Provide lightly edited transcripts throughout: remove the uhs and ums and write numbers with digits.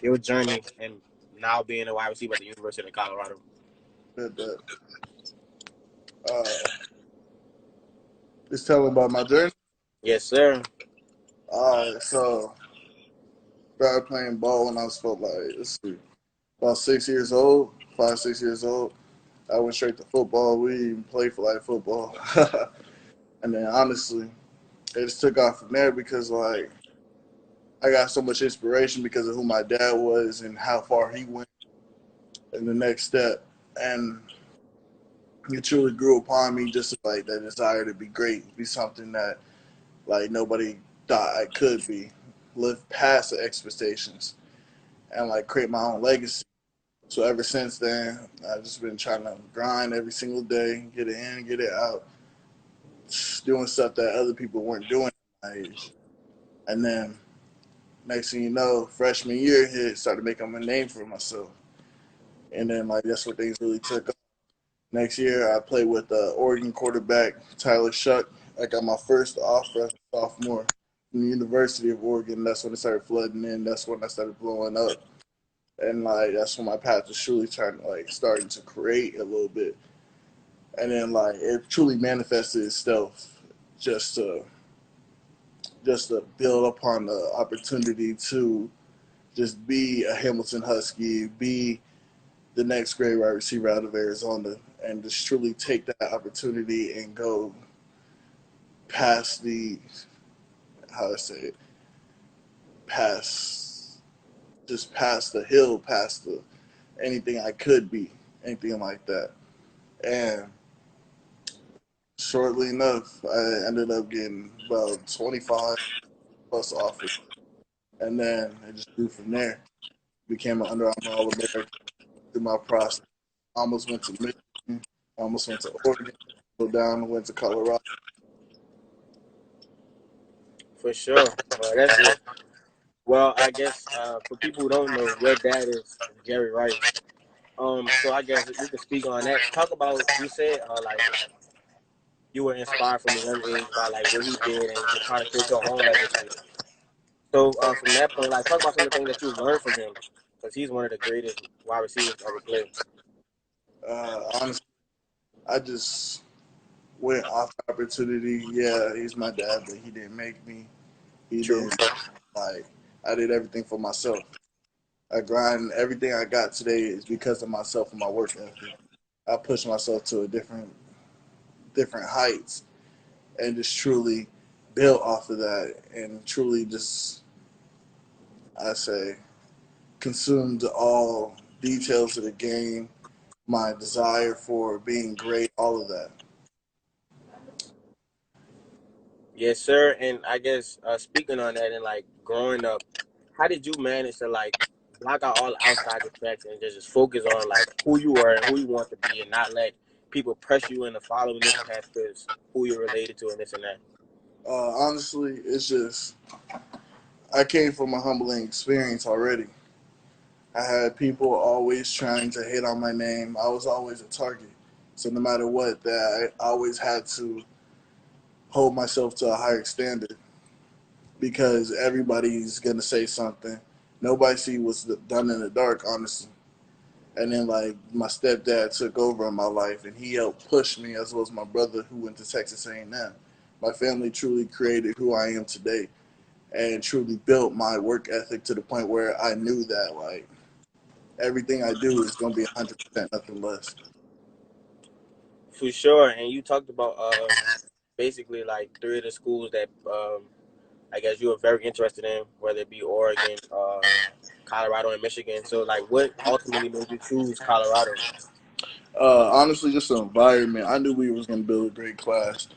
your journey and now being a wide receiver at the University of Colorado. That uh, just telling about my journey. Yes, sir. So started playing ball when I was about let's see, about 6 years old, 5, 6 years old. I went straight to football. We didn't even play flag football, and then honestly, it just took off from there because I got so much inspiration because of who my dad was and how far he went in the next step, and it truly grew upon me just like that desire to be great, be something that like nobody thought I could be, live past the expectations, and like create my own legacy. So ever since then, I've just been trying to grind every single day, get it in, get it out, doing stuff that other people weren't doing at my age. And then next thing you know, freshman year hit, started making a name for myself. And then like that's where things really took off. Next year, I played with Oregon quarterback Tyler Shuck. I got my first offer as a sophomore from the University of Oregon. That's when it started flooding in. That's when I started blowing up, and like that's when my path was truly trying to like starting to create a little bit. And then like it truly manifested itself just to just to build upon the opportunity to just be a Hamilton Husky, be the next great wide receiver out of Arizona, and just truly take that opportunity and go past the how to say it, past just past the hill, past the anything I could be, anything like that. And shortly enough, I ended up getting about 25 plus offers, and then it just grew from there. Became an Under Armour All American through my process. Almost went to Michigan, almost went to Oregon, go down, went to Colorado. For sure. That's it. Well, I guess for people who don't know, your dad is Jerry Rice. So I guess we could speak on that. Talk about you said like you were inspired from a young age by like what he did and just trying to create your own legacy. So from that point, like talk about some of the things that you learned from him because he's one of the greatest wide receivers to ever play. Honestly, I just went off the opportunity. Yeah, he's my dad, but he didn't make me. He True. didn't like. I did everything for myself. I grind. Everything I got today is because of myself and my work ethic. I pushed myself to a different heights and just truly built off of that and truly just I say consumed all details of the game, my desire for being great, all of that. Yes, sir. And I guess speaking on that and like growing up, how did you manage to like block out all the outside distractions and just focus on like who you are and who you want to be and not let people press you into following this path because who you're related to and this and that? Honestly, it's just I came from a humbling experience already. I had people always trying to hit on my name. I was always a target. So no matter what, that I always had to hold myself to a higher standard because everybody's gonna say something. Nobody see what's done in the dark, honestly. And then like my stepdad took over in my life, and he helped push me as well as my brother who went to Texas A&M. My family truly created who I am today, and truly built my work ethic to the point where I knew that like everything I do is gonna be 100%, nothing less. For sure. And you talked about basically like three of the schools that I guess you were very interested in, whether it be Oregon, Colorado, and Michigan. So like, what ultimately made you choose Colorado? Honestly, just the environment. I knew we was gonna build a great class.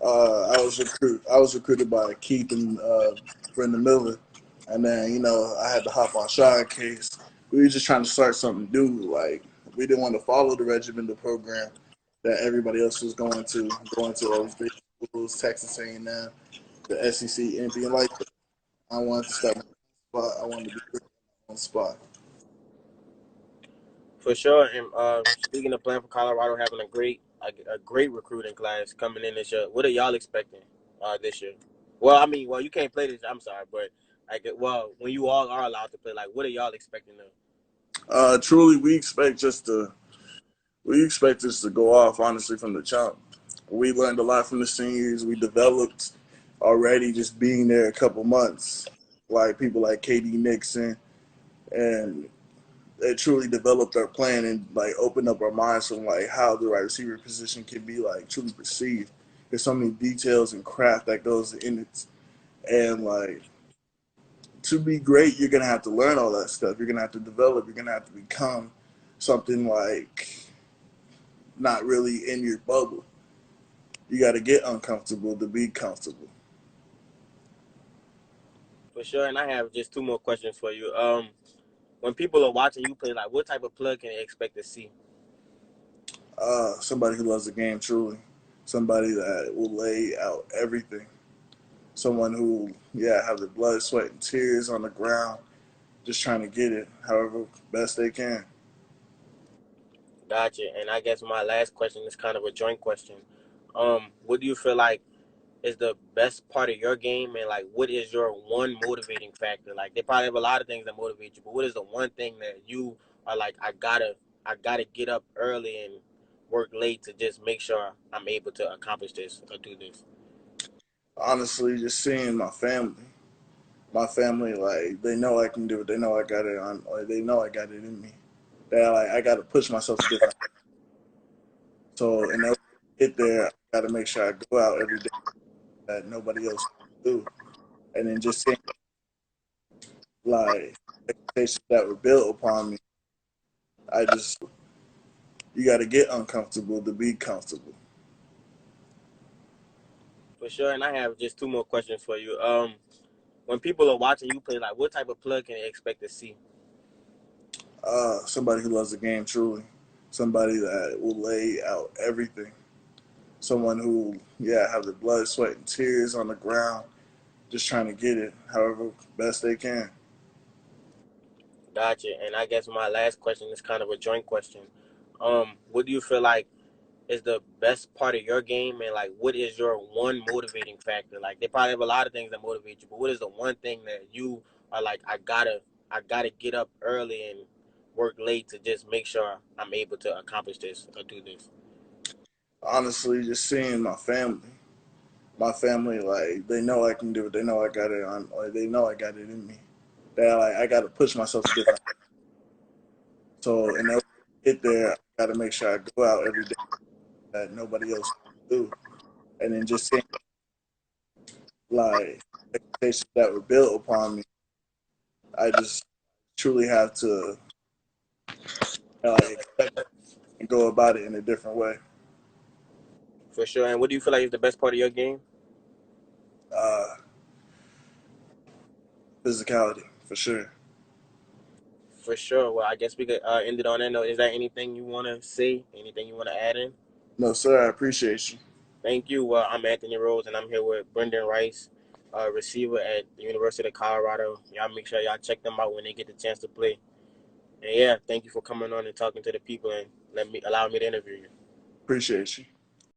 I was recruited by Keith and Brenden Miller, and then I had to hop on Sean case. We were just trying to start something new. Like we didn't want to follow the regimental program that everybody else was going to all these big schools, Texas A&M, the SEC, anything like that. I wanted to start my own spot. I wanted to be great on the spot. For sure. And speaking of playing for Colorado, having a great recruiting class coming in this year. What are y'all expecting this year? Well, I mean, well, you can't play this. I'm sorry, but Like, well, when you all are allowed to play, like, what are y'all expecting of? Truly, we expect us to go off honestly from the jump. We learned a lot from the seniors. We developed already just being there a couple months, like people like KD Nixon, and it truly developed our plan and like opened up our minds from like how the right receiver position can be like truly perceived. There's so many details and craft that goes in it, and like to be great, you're gonna have to learn all that stuff. You're gonna have to develop. You're gonna have to become something like not really in your bubble. You got to get uncomfortable to be comfortable. For sure. And I have just two more questions for you. When people are watching you play, like, what type of plug can they expect to see? Somebody who loves the game truly, somebody that will lay out everything, someone who have the blood, sweat, and tears on the ground, just trying to get it however best they can. Gotcha. And I guess my last question is kind of a joint question. What do you feel like is the best part of your game, and like, what is your one motivating factor? Like, they probably have a lot of things that motivate you, but what is the one thing that you are like, I gotta get up early and work late to just make sure I'm able to accomplish this or do this? Honestly, just seeing my family, like they know I can do it. They know I got it on. Like, they know I got it in me. That like I got to push myself to different. So in order to get there, I got to make sure I go out every day that nobody else can do, and then just seeing like expectations that were built upon me. I just you got to get uncomfortable to be comfortable. For sure. And I have just two more questions for you. When people are watching you play, like, what type of plug can they expect to see? Somebody who loves the game truly, somebody that will lay out everything, someone who have the blood, sweat, and tears on the ground, just trying to get it however best they can. Gotcha. And I guess my last question is kind of a joint question. What do you feel like is the best part of your game, and like, what is your one motivating factor? Like, they probably have a lot of things that motivate you, but what is the one thing that you are like, I gotta get up early and work late to just make sure I'm able to accomplish this or do this? Honestly, just seeing my family, like they know I can do it. They know I got it on. Like, they know I got it in me. That like I got to push myself to different. So in order to get there, I got to make sure I go out every day that nobody else can do, and then just seeing like expectations that were built upon me. I just truly have to like accept and go about it in a different way. For sure. And what do you feel like is the best part of your game? Uh, Physicality for sure. For sure. Well, I guess we could end it on that note. Is there anything you want to say? Anything you want to add in? No, sir. I appreciate you. Thank you. I'm Anthony Rose, and I'm here with Brenden Rice, receiver at the University of Colorado. Y'all make sure y'all check them out when they get the chance to play. And yeah, thank you for coming on and talking to the people and allow me to interview you. Appreciate you.